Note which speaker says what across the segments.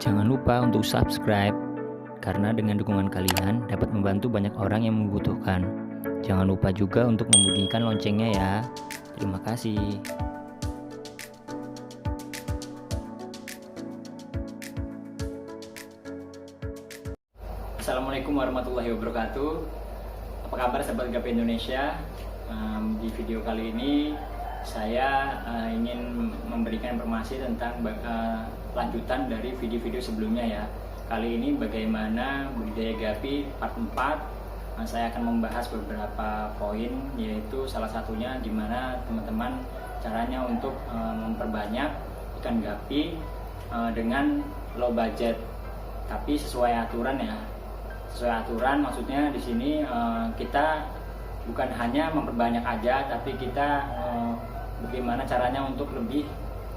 Speaker 1: Jangan lupa untuk subscribe, karena dengan dukungan kalian dapat membantu banyak orang yang membutuhkan. Jangan lupa juga untuk membunyikan loncengnya ya. Terima kasih. Assalamualaikum warahmatullahi wabarakatuh. Apa kabar sahabat Gape Indonesia? Di video kali ini saya ingin memberikan informasi tentang lanjutan dari video-video sebelumnya ya. Kali ini bagaimana budidaya gapi part 4. Saya akan membahas beberapa poin, yaitu salah satunya gimana teman-teman caranya untuk memperbanyak ikan gapi dengan low budget, tapi sesuai aturan ya. Sesuai aturan maksudnya di sini kita bukan hanya memperbanyak aja, tapi kita bagaimana caranya untuk lebih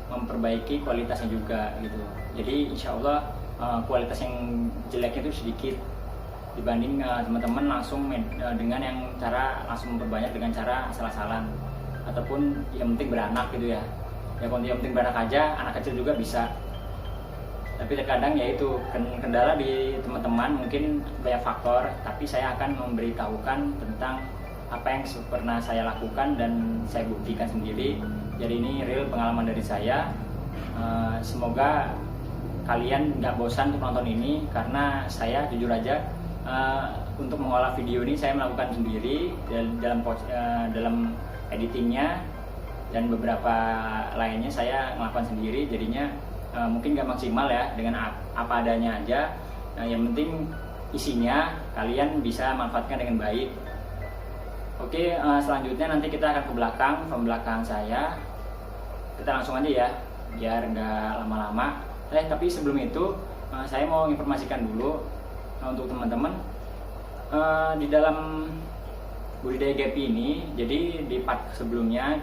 Speaker 1: memperbaiki kualitasnya juga gitu. Jadi insya Allah kualitas yang jeleknya itu sedikit dibanding teman-teman langsung dengan yang cara langsung memperbanyak dengan cara asal-asalan ataupun yang penting beranak gitu ya. Ya kalau yang penting beranak aja, anak kecil juga bisa. Tapi terkadang yaitu kendala di teman-teman mungkin banyak faktor, tapi saya akan memberitahukan tentang apa yang pernah saya lakukan dan saya buktikan sendiri. Jadi ini real pengalaman dari saya. Semoga kalian nggak bosan untuk nonton ini, karena saya jujur aja untuk mengolah video ini saya melakukan sendiri dalam editingnya dan beberapa lainnya saya melakukan sendiri. Jadinya mungkin nggak maksimal ya, dengan apa adanya aja. Yang penting isinya kalian bisa manfaatkan dengan baik. Oke, selanjutnya nanti kita akan ke belakang saya. Kita langsung aja ya, biar nggak lama-lama. Tapi sebelum itu saya mau informasikan dulu untuk teman-teman di dalam budidaya gapi ini. Jadi di part sebelumnya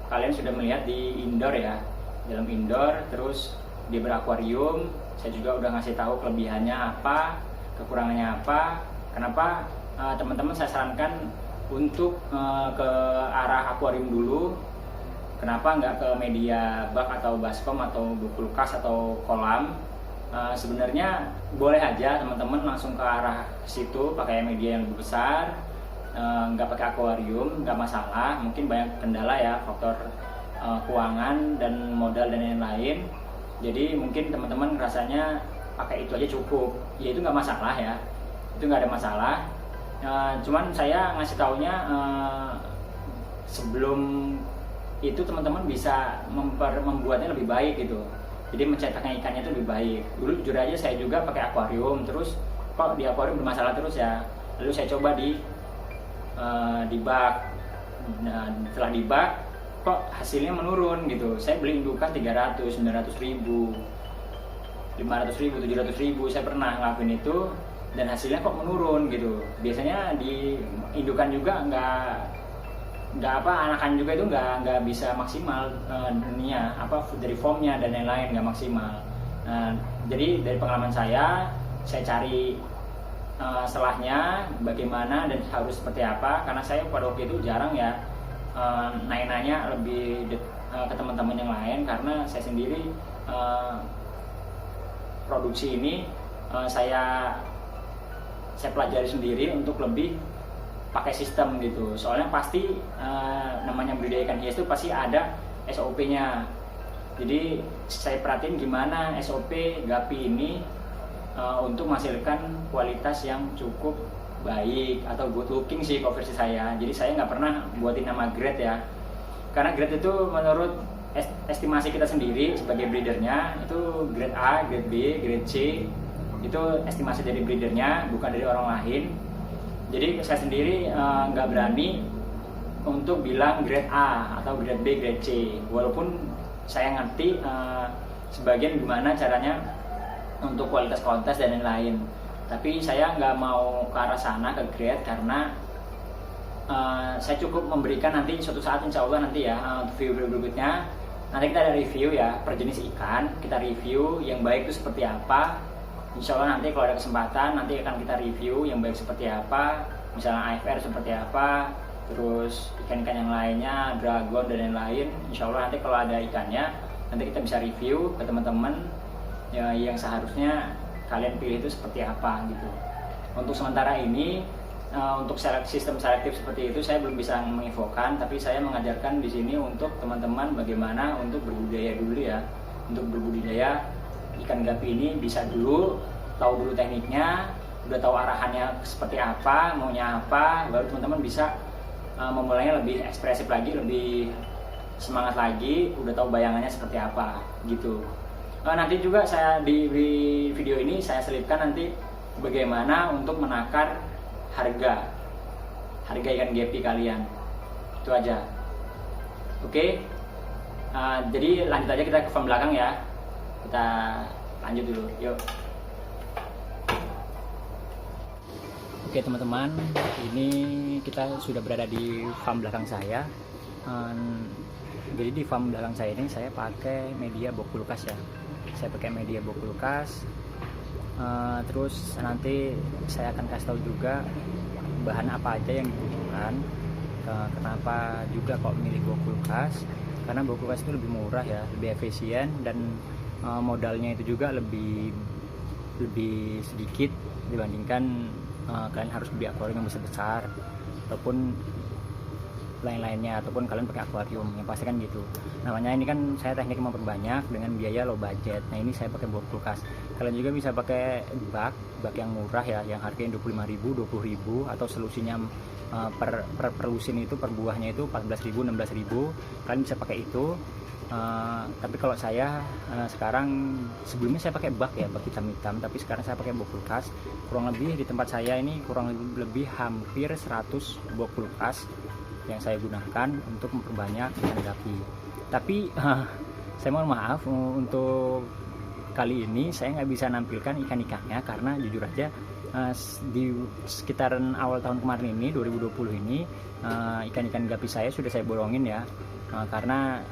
Speaker 1: kalian sudah melihat di indoor ya, dalam indoor, terus di berakuarium. Saya juga udah ngasih tahu kelebihannya apa, kekurangannya apa, kenapa teman-teman saya sarankan untuk ke arah akuarium dulu. Kenapa nggak ke media bak atau baskom atau kulkas atau kolam? Sebenarnya boleh aja teman-teman langsung ke arah situ pakai media yang lebih besar, nggak pakai akuarium, nggak masalah. Mungkin banyak kendala ya, faktor keuangan dan modal dan lain-lain. Jadi mungkin teman-teman rasanya pakai itu aja cukup, ya itu nggak masalah ya, itu nggak ada masalah. Cuman saya ngasih taunya sebelum itu teman-teman bisa membuatnya lebih baik gitu. Jadi mencetaknya ikannya itu lebih baik. Dulu jujur aja saya juga pakai akuarium, terus kok di akuarium bermasalah terus ya. Lalu saya coba di bak. Nah, setelah di bak kok hasilnya menurun gitu. Saya beli indukan 300, 900 ribu, 500 ribu, 700 ribu. Saya pernah ngelakuin itu dan hasilnya kok menurun gitu. Biasanya di indukan juga anakan juga itu nggak bisa maksimal dari formnya dan lain-lain nggak maksimal. Jadi dari pengalaman saya cari selahnya bagaimana dan harus seperti apa, karena saya pada waktu itu jarang ya nanya lebih ke teman-teman yang lain, karena saya sendiri produksi ini saya pelajari sendiri untuk lebih pakai sistem gitu. Soalnya pasti namanya budidaya ikan hias itu pasti ada SOP-nya. Jadi saya perhatiin gimana SOP gapi ini untuk menghasilkan kualitas yang cukup baik atau good looking sih kalau versi saya. Jadi saya nggak pernah buatin nama grade ya, karena grade itu menurut estimasi kita sendiri sebagai breedernya itu grade A, grade B, grade C. Itu estimasi dari breedernya, bukan dari orang lain. Jadi saya sendiri nggak berani untuk bilang grade A atau grade B, grade C, walaupun saya ngerti sebagian gimana caranya untuk kualitas dan lain-lain. Tapi saya nggak mau ke arah sana, ke grade, karena saya cukup memberikan nanti suatu saat insya Allah nanti ya video berikutnya. Nanti kita ada review ya per jenis ikan, kita review yang baik itu seperti apa. Insya Allah nanti kalau ada kesempatan nanti akan kita review yang baik seperti apa, misalnya AFR seperti apa, terus ikan-ikan yang lainnya, dragon dan lain-lain. Insya Allah nanti kalau ada ikannya nanti kita bisa review ke teman-teman. ya, yang seharusnya kalian pilih itu seperti apa gitu. Untuk sementara ini untuk sistem selektif seperti itu saya belum bisa menginfokan, tapi saya mengajarkan di sini untuk teman-teman bagaimana untuk berbudidaya dulu ya. Untuk berbudidaya ikan gapi ini bisa dulu tahu dulu tekniknya, udah tahu arahannya seperti apa, maunya apa, baru teman-teman bisa memulainya lebih ekspresif lagi, lebih semangat lagi, udah tahu bayangannya seperti apa gitu. Nanti juga saya di video ini saya selipkan nanti bagaimana untuk menakar harga ikan gapi kalian. Itu aja. Oke. Jadi lanjut aja kita ke farm belakang ya. Kita lanjut dulu. Yuk. Oke teman-teman, ini kita sudah berada di farm belakang saya. Jadi di farm belakang saya ini saya pakai media bokulkas ya. Saya pakai media bokulkas. Terus nanti saya akan kasih tahu juga bahan apa aja yang dibutuhkan. Kenapa juga kok milih bokulkas? Karena bokulkas itu lebih murah ya, lebih efisien, dan modalnya itu juga lebih sedikit dibandingkan kalian harus beli akuarium yang besar ataupun lain-lainnya, ataupun kalian pakai akuarium yang pasti kan gitu. Namanya ini kan saya teknik memperbanyak dengan biaya low budget. Nah ini saya pakai bokulkas. Kalian juga bisa pakai bak yang murah ya, yang harganya 25.000, 20.000, atau solusinya per lusin itu, per buahnya itu 14.000, 16.000. Kalian bisa pakai itu. Tapi kalau saya sekarang, sebelumnya saya pakai bak ya, bak hitam-hitam, tapi sekarang saya pakai bokulkas. Kurang lebih di tempat saya ini kurang lebih hampir 100 bokulkas yang saya gunakan untuk memperbanyak ikan gapi. Tapi saya mohon maaf, untuk kali ini saya nggak bisa nampilkan ikan-ikannya karena jujur aja di sekitaran awal tahun kemarin ini 2020 ini ikan-ikan gapi saya sudah saya borongin ya, karena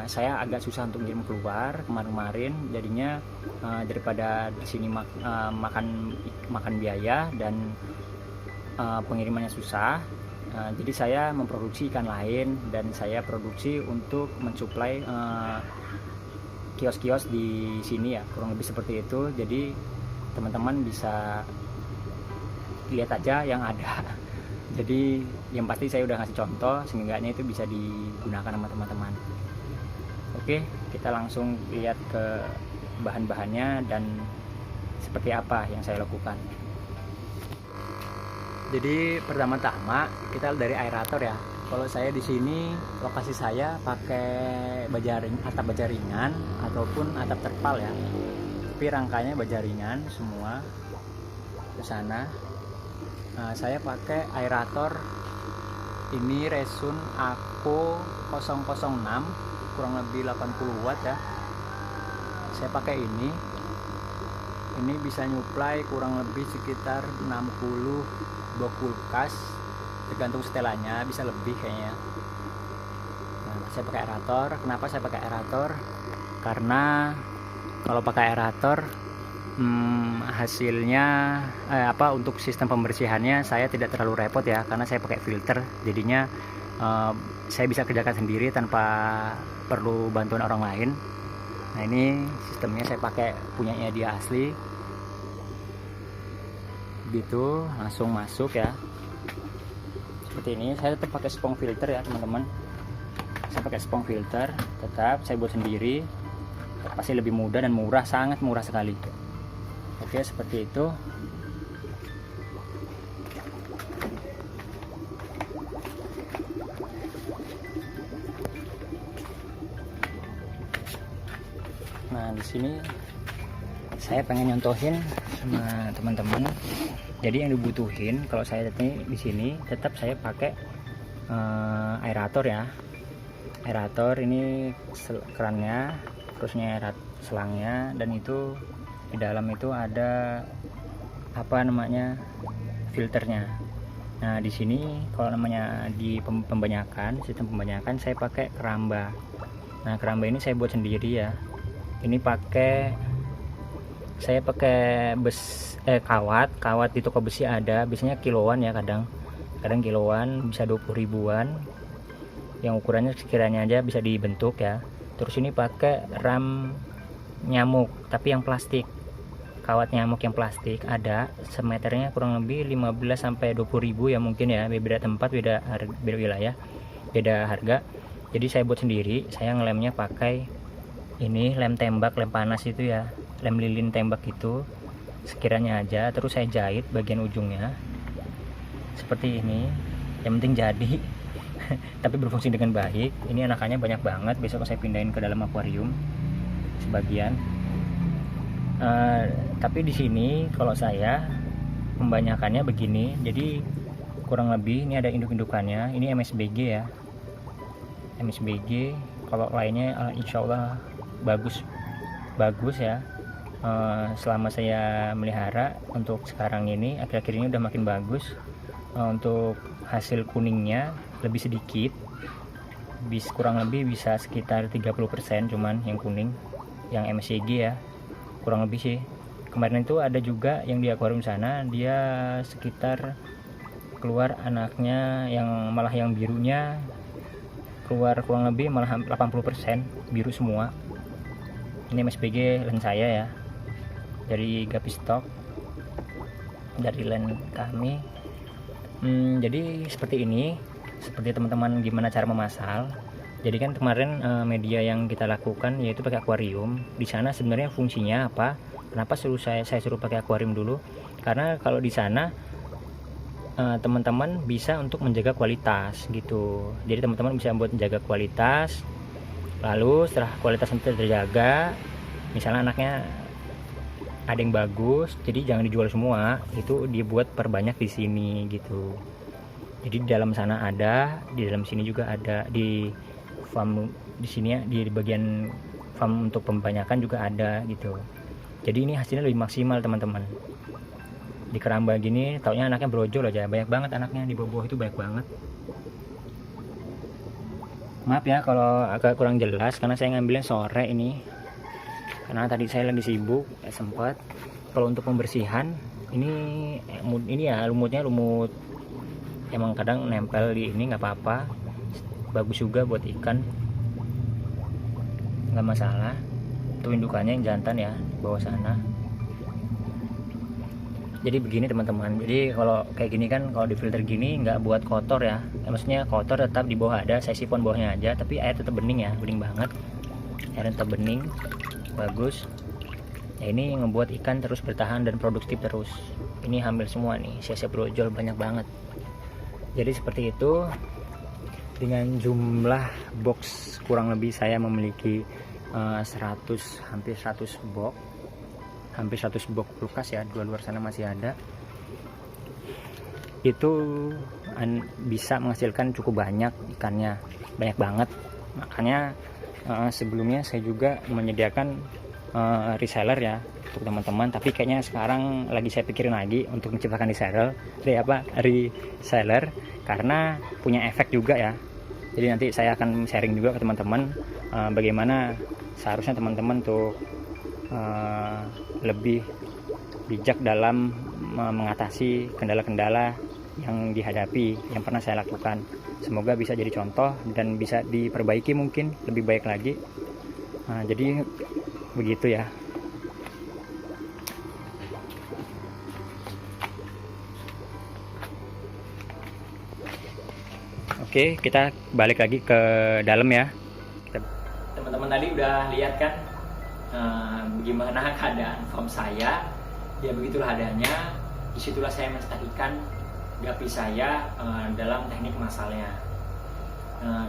Speaker 1: saya agak susah untuk ngirim keluar kemarin, jadinya daripada di sini makan biaya dan pengirimannya susah. Jadi saya memproduksi ikan lain dan saya produksi untuk mensuplai kios-kios di sini ya, kurang lebih seperti itu. Jadi teman-teman bisa lihat aja yang ada. Jadi yang pasti saya udah ngasih contoh, seenggaknya itu bisa digunakan sama teman-teman. Oke, kita langsung lihat ke bahan-bahannya dan seperti apa yang saya lakukan. Jadi pertama-tama kita dari aerator ya. Kalau saya di sini lokasi saya pakai atap baja ringan ataupun atap terpal ya. Tapi rangkanya baja ringan semua ke sana. Saya pakai aerator ini Resun Ako 006, kurang lebih 80 watt ya. Saya pakai ini bisa nyuplai kurang lebih sekitar 60 bokulkas, tergantung setelannya, bisa lebih kayaknya. Nah, saya pakai aerator. Kenapa saya pakai aerator? Karena kalau pakai aerator hasilnya untuk sistem pembersihannya saya tidak terlalu repot ya, karena saya pakai filter, jadinya saya bisa kerjakan sendiri tanpa perlu bantuan orang lain. Nah ini sistemnya saya pakai punyanya dia asli gitu, langsung masuk ya seperti ini. Saya tetap pakai spong filter ya teman-teman, saya pakai spong filter tetap, saya buat sendiri, pasti lebih mudah dan murah, sangat murah sekali. Oke, seperti itu. Nah di sini saya pengen nyontohin sama teman-teman. Jadi yang dibutuhin kalau saya di sini tetap saya pakai aerator ya. Aerator ini kerannya, terusnya selangnya, dan itu di dalam itu ada filternya. Nah di sini kalau namanya di sistem pembanyakan saya pakai keramba. Nah keramba ini saya buat sendiri ya. Ini saya pakai kawat di toko besi ada, biasanya kiloan ya, kadang kiloan, bisa 20 ribuan, yang ukurannya sekiranya aja bisa dibentuk ya. Terus ini pakai ram
Speaker 2: nyamuk, tapi yang plastik. Kawat nyamuk yang plastik ada, semeternya kurang lebih 15 sampai 20 ribu ya mungkin ya, beda tempat, beda wilayah, beda harga. Jadi saya buat sendiri, saya ngelemnya pakai ini lem tembak, lem panas itu ya, lem lilin tembak itu sekiranya aja. Terus saya jahit bagian ujungnya seperti ini, yang penting jadi. Tapi berfungsi dengan baik. Ini anakannya banyak banget, besok saya pindahin ke dalam akuarium sebagian. Tapi di sini kalau saya membanyakannya begini, jadi kurang lebih ini ada induk-indukannya. Ini MSBG ya, MSBG. Kalau lainnya insya Allah bagus ya. Selama saya melihara untuk sekarang ini, akhir-akhir ini udah makin bagus. Untuk hasil kuningnya lebih sedikit, kurang lebih bisa sekitar 30% cuman yang kuning, yang MSCG ya, kurang lebih sih. Kemarin itu ada juga yang di akuarium sana, dia sekitar keluar anaknya yang malah yang birunya keluar kurang lebih malah 80% biru semua. Ini MSBG len saya ya, dari Gapistok, dari len kami. Jadi seperti ini, seperti teman-teman gimana cara memasal. Jadi kan kemarin media yang kita lakukan yaitu pakai akuarium. Di sana sebenarnya fungsinya apa? Kenapa saya suruh pakai akuarium dulu? Karena kalau di sana teman-teman bisa untuk menjaga kualitas gitu. Jadi teman-teman bisa buat menjaga kualitas. Lalu setelah kualitas itu terjaga, misalnya anaknya ada yang bagus, jadi jangan dijual semua, itu dibuat perbanyak di sini gitu. Jadi di dalam sana ada, di dalam sini juga ada, di farm di sini ya, di bagian farm untuk pembanyakan juga ada gitu. Jadi ini hasilnya lebih maksimal teman-teman. Di keramba gini, taunya anaknya brojol aja, banyak banget anaknya di bawah itu, banyak banget. Maaf ya kalau agak kurang jelas karena saya ngambilnya sore ini. Karena tadi saya lagi sibuk, sempat. Kalau untuk pembersihan, ini ya lumutnya lumut emang kadang nempel di ini, nggak apa-apa, bagus juga buat ikan, nggak masalah. Itu indukannya yang jantan ya, di bawah sana. Jadi begini teman-teman, jadi kalau kayak gini kan, kalau di filter gini nggak buat kotor ya, maksudnya kotor tetap di bawah ada, saya sifon bawahnya aja, tapi air tetap bening ya, bening banget, air tetap bening, bagus. Ya ini ngebuat ikan terus bertahan dan produktif terus. Ini hamil semua nih, siasat brojol banyak banget. Jadi seperti itu. Dengan jumlah box kurang lebih saya memiliki hampir 100 box. Hampir 100 box kulkas ya, di luar sana masih ada. Itu bisa menghasilkan cukup banyak ikannya, banyak banget. Makanya sebelumnya saya juga menyediakan reseller ya untuk teman-teman, tapi kayaknya sekarang lagi saya pikirin lagi untuk menciptakan reseller karena punya efek juga ya. Jadi nanti saya akan sharing juga ke teman-teman bagaimana seharusnya teman-teman tuh lebih bijak dalam mengatasi kendala-kendala yang dihadapi, yang pernah saya lakukan. Semoga bisa jadi contoh dan bisa diperbaiki, mungkin lebih baik lagi. Jadi begitu ya. Oke, kita balik lagi ke dalam ya. Teman-teman tadi udah lihat kan bagaimana keadaan farm saya. Ya begitulah adanya. Disitulah saya mencetak ikan gapi saya dalam teknik masalnya.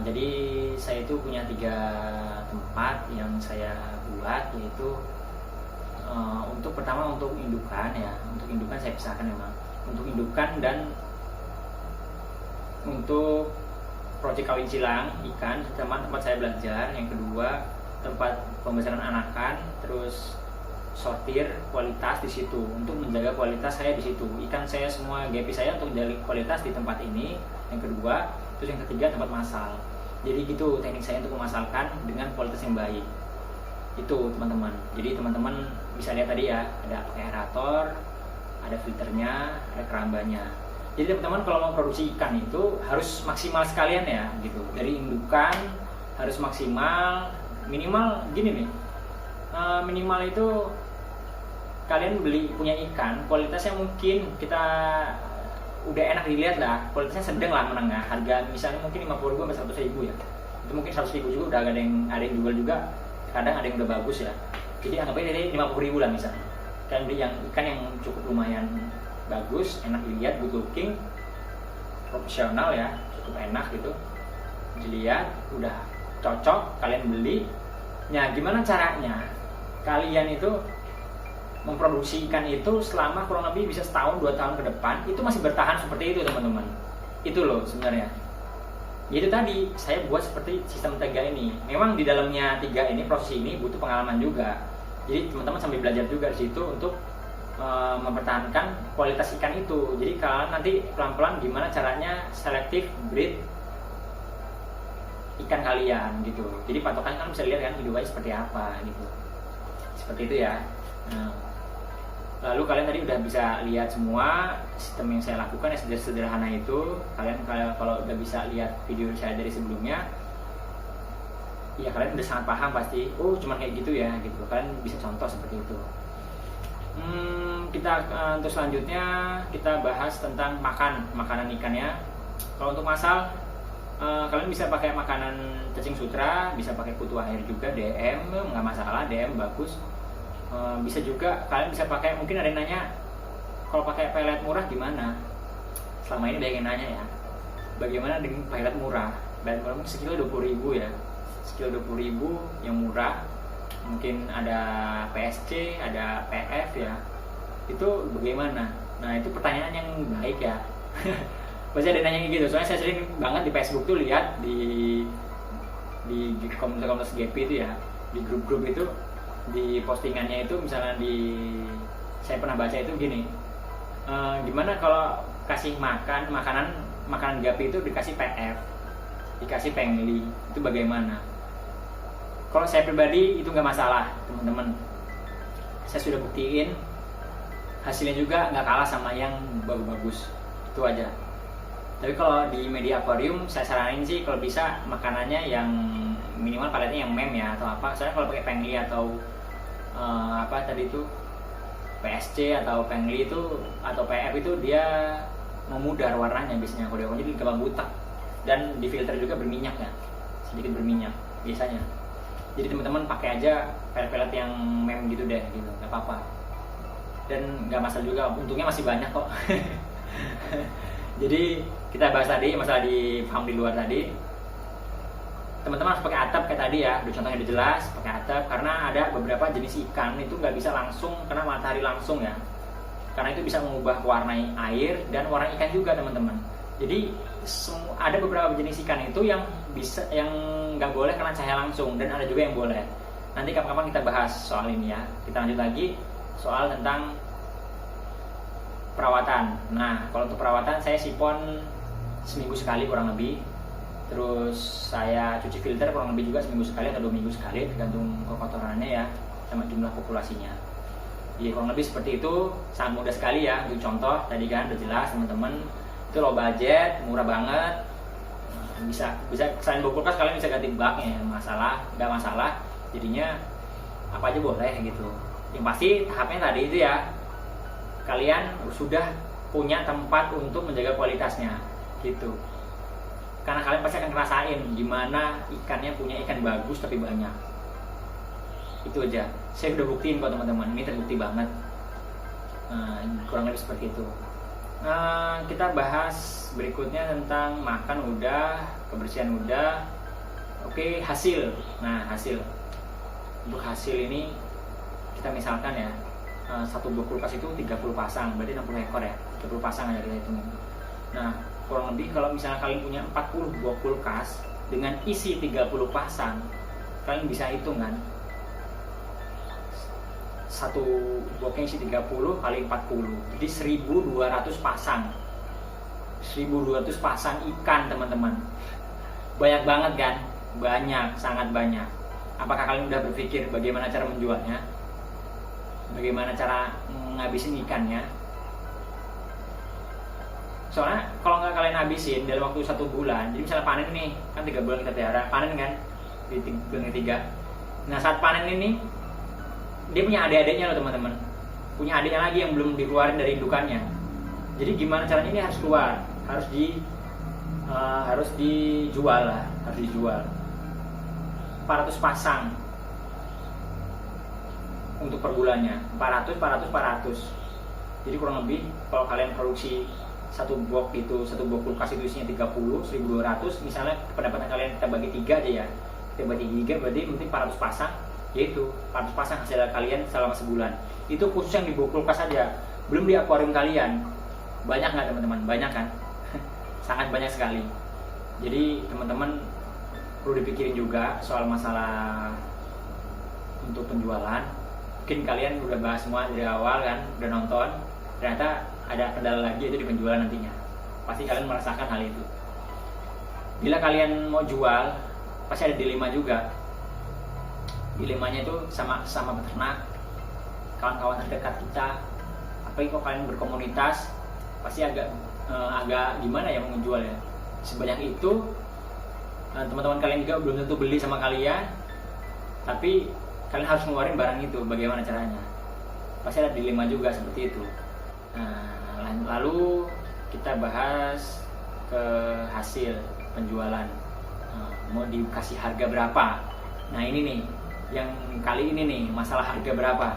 Speaker 2: Jadi saya itu punya 3 tempat yang saya buat, yaitu untuk pertama untuk indukan ya. Untuk indukan saya pisahkan memang. Untuk indukan dan untuk proyek kawin silang ikan, tempat saya belajar. Yang kedua tempat pembesaran anakan, terus sortir kualitas di situ, untuk menjaga kualitas saya di situ. Ikan saya semua gapi saya untuk menjaga kualitas di tempat ini. Yang kedua, terus yang ketiga tempat masal. Jadi gitu teknik saya untuk memasalkan dengan kualitas yang baik. Itu teman-teman. Jadi teman-teman bisa lihat tadi ya, ada pakai aerator, ada filternya, ada kerambanya. Jadi teman-teman kalau mau produksi ikan itu harus maksimal sekalian ya gitu. Dari indukan harus maksimal, minimal gini nih.
Speaker 1: Minimal itu kalian beli punya ikan kualitasnya mungkin kita udah enak dilihat lah, kualitasnya sedang lah, menengah, harga misalnya mungkin 50.000 sampai 100.000 ya, itu mungkin 100.000 juga udah ada yang jual juga, kadang ada yang udah bagus ya, jadi anggap aja dari 50.000 lah misalnya. Kalian beli yang ikan yang cukup lumayan bagus, enak dilihat, good looking, profesional ya, cukup enak gitu dilihat, udah cocok, kalian beli. Nah, gimana caranya kalian itu memproduksi ikan itu selama kurang lebih bisa setahun 2 tahun ke depan itu masih bertahan seperti itu teman-teman. Itu loh sebenarnya. Itu tadi saya buat seperti sistem 3 ini. Memang di dalamnya 3 ini, proses ini butuh pengalaman juga. Jadi teman-teman sambil belajar juga di situ untuk mempertahankan kualitas ikan itu. Jadi kalian nanti pelan-pelan gimana caranya selektif breed ikan kalian gitu. Jadi patokannya kan bisa lihat kan hidupannya seperti apa gitu. Seperti itu ya. Nah, lalu kalian tadi udah bisa lihat semua sistem yang saya lakukan yang sederhana itu. Kalian kalau udah bisa lihat video saya dari sebelumnya, ya kalian udah sangat paham pasti. Oh, cuma kayak gitu ya gitu. Kalian bisa contoh seperti itu. Kita untuk selanjutnya kita bahas tentang makanan ikannya. Kalau untuk masal, kalian bisa pakai makanan cacing sutra, bisa pakai kutu air juga, DM nggak masalah, DM bagus. Bisa juga kalian bisa pakai, mungkin ada yang nanya kalau pakai pelet murah gimana. Selama ini banyak yang nanya ya, bagaimana dengan pelet murah. Pelet murah mungkin sekilo 20.000 ya, sekilo 20.000 yang murah. Mungkin ada PSC, ada PF ya, itu bagaimana? Nah, itu pertanyaan yang baik ya. Pasti ada yang nanya gitu, soalnya saya sering banget di Facebook tuh lihat di komunitas GP itu ya, di grup-grup itu, di postingannya itu misalnya saya pernah baca itu gini, gimana kalau kasih makanan GP itu dikasih PF, dikasih pengli, itu bagaimana? Kalau saya pribadi itu nggak masalah teman-teman, saya sudah buktiin hasilnya juga nggak kalah sama yang bagus-bagus, itu aja. Tapi kalau di media akuarium saya saranin sih kalau bisa makanannya yang minimal paletnya yang mem ya atau apa. Soalnya kalau pakai pengli atau apa tadi itu PSC atau pengli itu atau PF itu dia memudar warnanya biasanya kalau jadi gampang butak, dan di filter juga berminyak ya, sedikit berminyak biasanya. Jadi teman-teman pakai aja pelet-pelet yang mem gitu deh gitu, nggak apa-apa, dan nggak masalah juga, untungnya masih banyak kok. Jadi kita bahas tadi masalah di farm di luar tadi, teman-teman harus pakai atap kayak tadi ya, udah contohnya udah jelas pakai atap, karena ada beberapa jenis ikan itu nggak bisa langsung kena matahari langsung ya, karena itu bisa mengubah warna air dan warna ikan juga teman-teman. Jadi ada beberapa jenis ikan itu yang bisa, yang nggak boleh kena cahaya langsung, dan ada juga yang boleh. Nanti kapan-kapan kita bahas soal ini ya. Kita lanjut lagi soal tentang perawatan. Nah, kalau untuk perawatan saya sipon seminggu sekali kurang lebih. Terus saya cuci filter kurang lebih juga seminggu sekali atau 2 minggu sekali, tergantung kekotorannya ya, sama jumlah populasinya. Jadi kurang lebih seperti itu, sangat mudah sekali ya. Untuk contoh tadi kan udah jelas teman-teman, itu low budget, murah banget. Bisa selain bawa kulkas kalian bisa ganti baknya, nggak masalah. Jadinya apa aja boleh gitu. Yang pasti tahapnya tadi itu ya, kalian sudah punya tempat untuk menjaga kualitasnya gitu. Karena kalian pasti akan ngerasain gimana ikannya punya ikan bagus tapi banyak. Itu aja. Saya udah buktiin kok teman-teman, ini terbukti banget. Kurang lebih seperti itu. Kita bahas berikutnya tentang makan udah, kebersihan udah. Oke, hasil. Nah, hasil. Untuk hasil ini kita misalkan ya, satu buah kulkas itu 30 pasang, berarti 60 ekor ya, 30 pasang aja kita hitung. Nah, kurang lebih kalau misalnya kalian punya 40 buah kulkas dengan isi 30 pasang, kalian bisa hitung kan, satu boxnya isi 30 kali 40, jadi 1200 pasang. 1200 pasang ikan teman-teman, banyak banget kan? Banyak, sangat banyak. Apakah kalian udah berpikir bagaimana cara menjualnya? Bagaimana cara ngabisin ikannya? Soalnya kalau nggak kalian habisin dalam waktu 1 bulan, jadi misalnya panen nih, kan 3 bulan kita pelihara, panen kan di bulan ketiga. Nah, saat panen ini dia punya adik-adiknya loh teman-teman, punya adiknya lagi yang belum dikeluarin dari indukannya. Jadi gimana caranya ini harus keluar, harus dijual lah, harus dijual 400 pasang untuk per bulannya, 400. Jadi kurang lebih kalau kalian produksi satu box kulkas itu isinya 30, 1200, misalnya pendapatan kalian kita bagi 3 aja ya, kita bagi 3 berarti mungkin 400 pasang, yaitu 400 pasang hasil kalian selama sebulan. Itu khusus yang di box kulkas saja, belum di akuarium kalian. Banyak nggak teman-teman? Banyak kan? Sangat banyak sekali. Jadi teman-teman perlu dipikirin juga soal masalah untuk penjualan. Mungkin kalian udah bahas semua dari awal kan, udah nonton, ternyata ada kendala lagi itu di penjualan nantinya. Pasti kalian merasakan hal itu. Bila kalian mau jual, pasti ada dilema juga. Dilemanya itu sama peternak, kawan-kawan terdekat kita. Apalagi kalau kalian berkomunitas, pasti agak gimana ya menjual ya. Sebanyak itu, teman-teman kalian juga belum tentu beli sama kalian, tapi kalian harus ngeluarin barang itu. Bagaimana caranya? Pasti ada dilema juga seperti itu. Nah, lalu kita bahas ke hasil penjualan. Mau dikasih harga berapa? Nah ini nih, yang kali ini nih masalah harga berapa.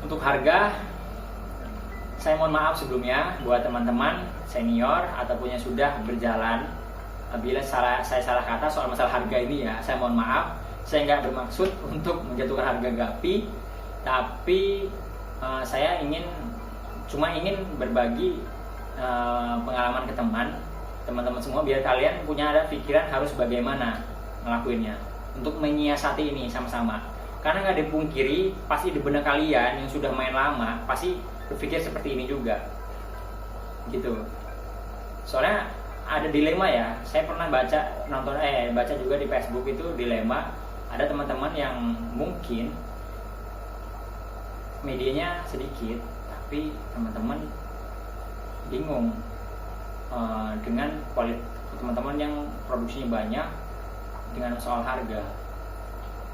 Speaker 1: Untuk harga, saya mohon maaf sebelumnya buat teman-teman senior ataupun yang sudah berjalan. Bila saya salah kata soal masalah harga ini ya, saya mohon maaf. Saya nggak bermaksud untuk menjatuhkan harga Gapi, tapi saya cuma ingin berbagi pengalaman ke teman-teman semua, biar kalian punya ada pikiran harus bagaimana ngelakuinnya untuk menyiasati ini sama-sama. Karena nggak dipungkiri, pasti di benak kalian yang sudah main lama pasti berpikir seperti ini juga, gitu. Soalnya ada dilema ya. Saya pernah baca juga di Facebook itu dilema. Ada teman-teman yang mungkin medianya sedikit, tapi teman-teman bingung dengan teman-teman yang produksinya banyak dengan soal harga.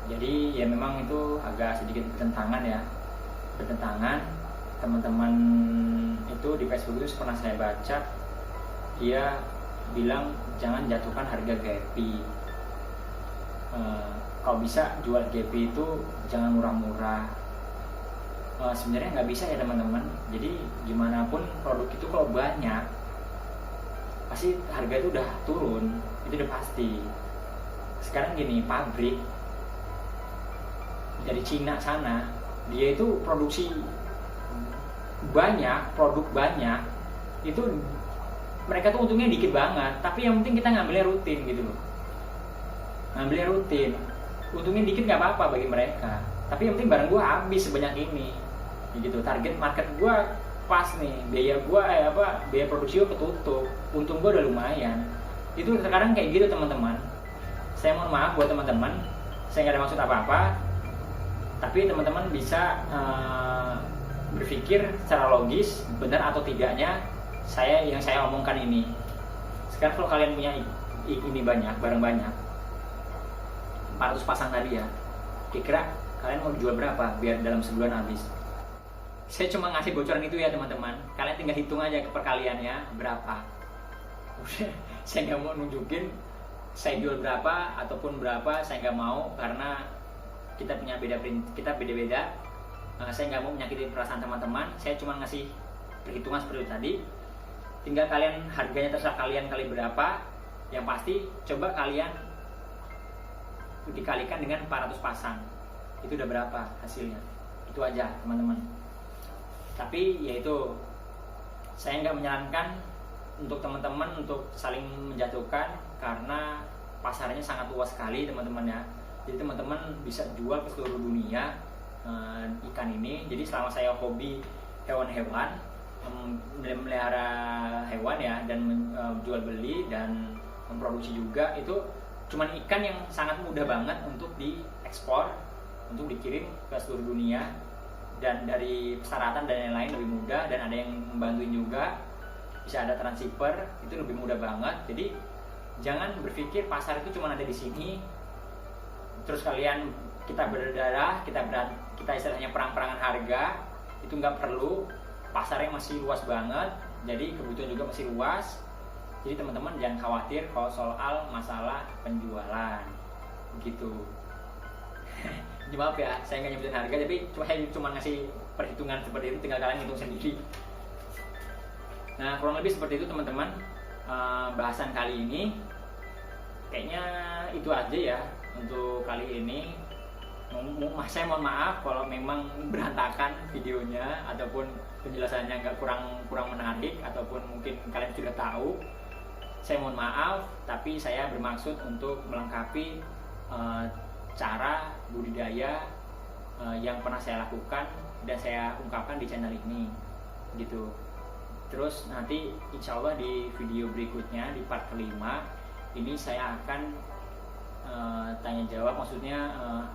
Speaker 1: Jadi ya memang itu agak sedikit bertentangan. Teman-teman itu di Facebook itu pernah saya baca, dia bilang jangan jatuhkan harga Gapi. Kalau bisa jual Gapi itu jangan murah-murah. Sebenarnya nggak bisa ya teman-teman. Jadi gimana pun produk itu kalau banyak, pasti harga itu udah turun, itu udah pasti. Sekarang gini, pabrik dari Cina sana, dia itu produksi banyak, produk banyak, itu mereka tuh untungnya dikit banget, tapi yang penting kita ngambilnya rutin gitu loh. Ngambilnya rutin, untungnya dikit nggak apa-apa bagi mereka, tapi yang penting barang gua habis sebanyak ini, gitu. Target market gua pas nih, biaya produksi gua ketutup, untung gua udah lumayan. Itu sekarang kayak gitu teman-teman. Saya mohon maaf buat teman-teman, saya nggak ada maksud apa-apa, tapi teman-teman bisa berpikir secara logis benar atau tidaknya yang saya omongkan ini. Sekarang kalau kalian punya ini banyak, barang banyak, 400 pasang tadi ya, kira-kira kalian mau jual berapa biar dalam sebulan habis? Saya cuma ngasih bocoran itu ya teman-teman, kalian tinggal hitung aja ke perkaliannya berapa. Udah, saya nggak mau nunjukin saya jual berapa ataupun berapa, saya nggak mau, karena kita punya beda-beda. Saya nggak mau menyakiti perasaan teman-teman. Saya cuma ngasih perhitungan seperti itu tadi. Tinggal kalian, harganya terserah kalian kali berapa. Yang pasti coba kalian dikalikan dengan 400 pasang, itu udah berapa hasilnya. Itu aja teman-teman. Tapi yaitu saya nggak menyarankan untuk teman-teman untuk saling menjatuhkan, karena pasarnya sangat luas sekali teman-teman ya. Jadi teman-teman bisa jual ke seluruh dunia ikan ini. Jadi selama saya hobi hewan-hewan, melihara hewan ya, dan jual beli dan memproduksi juga, itu cuman ikan yang sangat mudah banget untuk diekspor, untuk dikirim ke seluruh dunia, dan dari persyaratan dan lain-lain lebih mudah, dan ada yang membantuin juga, bisa ada transshipper, itu lebih mudah banget. Jadi jangan berpikir pasar itu cuma ada di sini, terus kalian kita berdarah, kita istilahnya perang-perangan harga, itu nggak perlu. Pasarnya masih luas banget, jadi kebutuhan juga masih luas. Jadi teman-teman jangan khawatir kalau soal masalah penjualan gitu. Maaf ya, saya nggak nyebutin harga, tapi saya cuma ngasih perhitungan seperti itu, tinggal kalian hitung sendiri. Nah, kurang lebih seperti itu teman-teman. Bahasan kali ini kayaknya itu aja ya untuk kali ini. Saya mohon maaf kalau memang berantakan videonya ataupun penjelasannya nggak kurang menarik, ataupun mungkin kalian sudah tahu. Saya mohon maaf, tapi saya bermaksud untuk melengkapi cara budidaya yang pernah saya lakukan dan saya ungkapkan di channel ini gitu. Terus nanti insya Allah di video berikutnya, di part kelima ini saya akan tanya jawab, maksudnya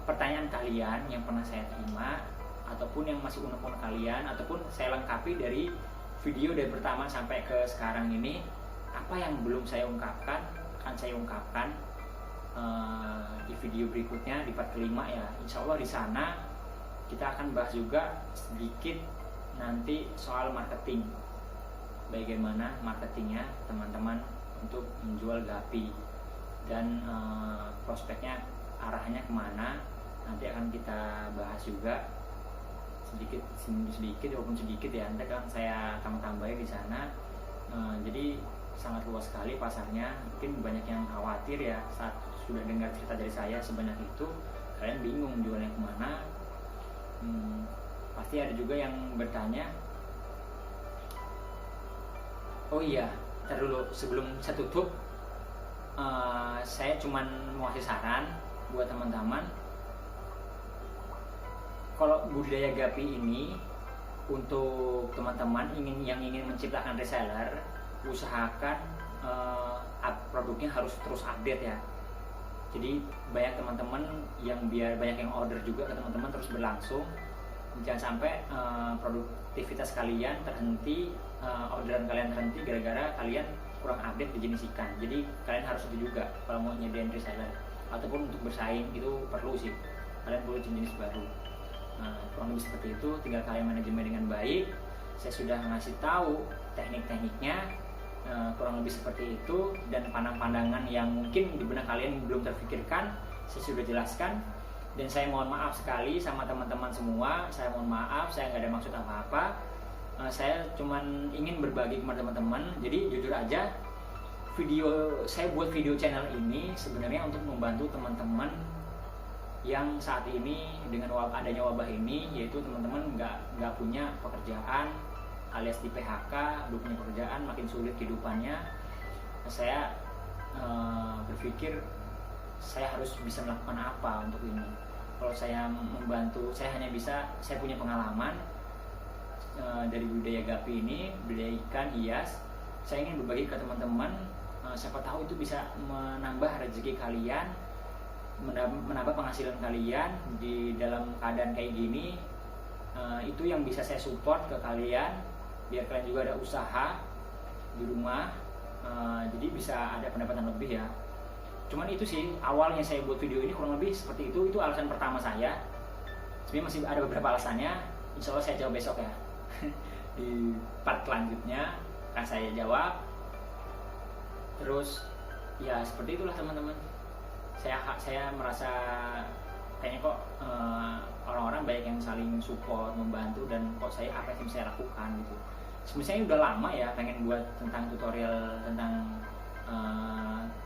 Speaker 1: pertanyaan kalian yang pernah saya terima ataupun yang masih unek-unek kalian, ataupun saya lengkapi dari video dari pertama sampai ke sekarang ini. Apa yang belum saya ungkapkan akan saya ungkapkan di video berikutnya, di part kelima ya. Insya Allah di sana kita akan bahas juga sedikit nanti soal marketing, bagaimana marketingnya teman-teman untuk menjual gapi, dan prospeknya arahnya kemana nanti akan kita bahas juga sedikit walaupun sedikit ya, nanti kan saya tambah-tambahin di sana. Jadi sangat luas sekali pasarnya. Mungkin banyak yang khawatir ya saat sudah dengar cerita dari saya sebanyak itu, kalian bingung jualnya kemana. Pasti ada juga yang bertanya, oh iya, ntar dulu sebelum saya tutup, saya cuman mau kasih saran buat teman-teman. Kalau budidaya gapi ini untuk teman-teman yang ingin menciptakan reseller, usahakan produknya harus terus update ya. Jadi banyak teman-teman yang biar banyak yang order juga ke teman-teman terus berlangsung. Jangan sampai produktivitas kalian terhenti, orderan kalian terhenti gara-gara kalian kurang update di jenis ikan. Jadi kalian harus itu juga kalau mau nyediain reseller ataupun untuk bersaing, itu perlu sih, kalian perlu jenis baru. Kurang lebih seperti itu, tinggal kalian manajemen dengan baik. Saya sudah ngasih tahu teknik-tekniknya, kurang lebih seperti itu, dan pandang-pandangan yang mungkin di benak kalian belum terfikirkan saya sudah jelaskan. Dan saya mohon maaf sekali sama teman-teman semua, saya mohon maaf, saya nggak ada maksud apa-apa. Saya cuman ingin berbagi kepada teman-teman. Jadi jujur aja, saya buat video channel ini sebenarnya untuk membantu teman-teman yang saat ini dengan adanya wabah ini, yaitu teman-teman nggak punya pekerjaan alias di PHK, belum punya pekerjaan, makin sulit kehidupannya. Saya berpikir saya harus bisa melakukan apa untuk ini. Kalau saya membantu, saya punya pengalaman dari budidaya gapi ini, budidaya ikan hias. Saya ingin berbagi ke teman-teman, siapa tahu itu bisa menambah rezeki kalian, menambah penghasilan kalian di dalam keadaan kayak gini. Itu yang bisa saya support ke kalian, biar kalian juga ada usaha di rumah, jadi bisa ada pendapatan lebih ya. Cuman itu sih awalnya saya buat video ini, kurang lebih seperti itu alasan pertama saya. Sebenarnya masih ada beberapa alasannya, insya Allah saya jawab besok ya. Di part selanjutnya akan saya jawab. Terus ya seperti itulah teman-teman. Saya merasa kayaknya kok orang-orang banyak yang saling support, membantu, dan kok apa yang saya lakukan gitu. Sebenarnya saya udah lama ya pengen buat tentang tutorial tentang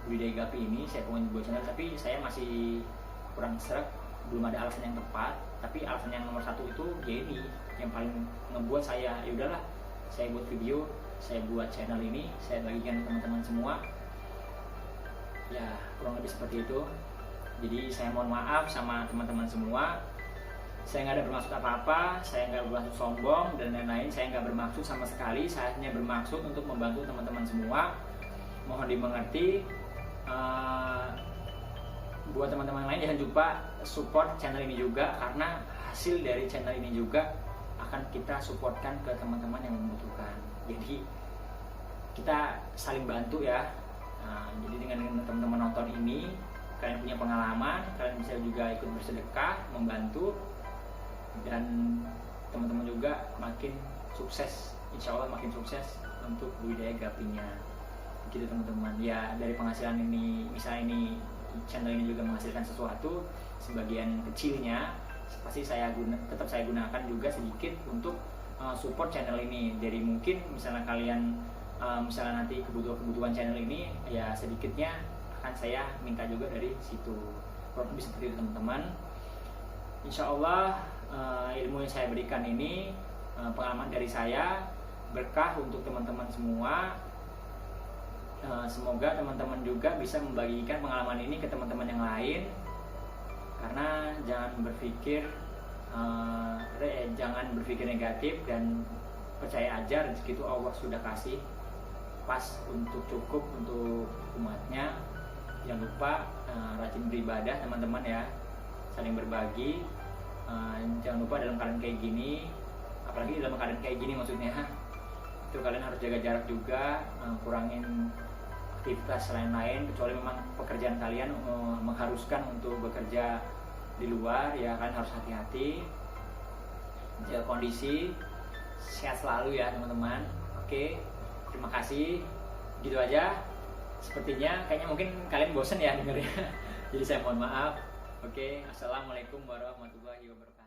Speaker 1: budidaya gapi ini. Saya pengen buat channel, tapi saya masih kurang serak, belum ada alasan yang tepat. Tapi alasan yang nomor satu itu ya ini yang paling ngebuat saya, ya udahlah saya buat video, saya buat channel ini, saya bagikan teman-teman semua. Ya kurang lebih seperti itu. Jadi saya mohon maaf sama teman-teman semua. Saya nggak ada bermaksud apa-apa, saya nggak bermaksud sombong dan lain-lain. Saya nggak bermaksud sama sekali. Saya hanya bermaksud untuk membantu teman-teman semua. Mohon dimengerti. Buat teman-teman lain jangan lupa support channel ini juga, karena hasil dari channel ini juga akan kita supportkan ke teman-teman yang membutuhkan. Jadi kita saling bantu ya. Jadi dengan teman-teman nonton ini, kalian punya pengalaman, kalian bisa juga ikut bersedekah, membantu, dan teman-teman juga makin sukses, insya Allah makin sukses untuk budidaya gapinya. Begitu teman-teman. Ya dari penghasilan ini, misalnya ini channel ini juga menghasilkan sesuatu, sebagian kecilnya pasti tetap saya gunakan juga sedikit untuk support channel ini. Dari mungkin misalnya kalian misalnya nanti kebutuhan channel ini, ya sedikitnya akan saya minta juga dari situ. Kurang lebih seperti itu teman-teman. Insya Allah ilmu yang saya berikan ini, pengalaman dari saya, berkah untuk teman-teman semua. Semoga teman-teman juga bisa membagikan pengalaman ini ke teman-teman yang lain, karena jangan berpikir negatif dan percaya aja rezeki itu Allah sudah kasih pas untuk cukup untuk umatnya. Jangan lupa rajin beribadah teman-teman ya, saling berbagi. Jangan lupa dalam keadaan kayak gini, apalagi dalam keadaan kayak gini maksudnya, itu kalian harus jaga jarak juga, kurangin aktivitas lain-lain, kecuali memang pekerjaan kalian mengharuskan untuk bekerja di luar, ya kalian harus hati-hati, jaga kondisi, sehat selalu ya teman-teman. Oke, terima kasih, gitu aja. Sepertinya kayaknya mungkin kalian bosen ya dengernya, jadi saya mohon maaf. Oke, assalamualaikum warahmatullahi wabarakatuh.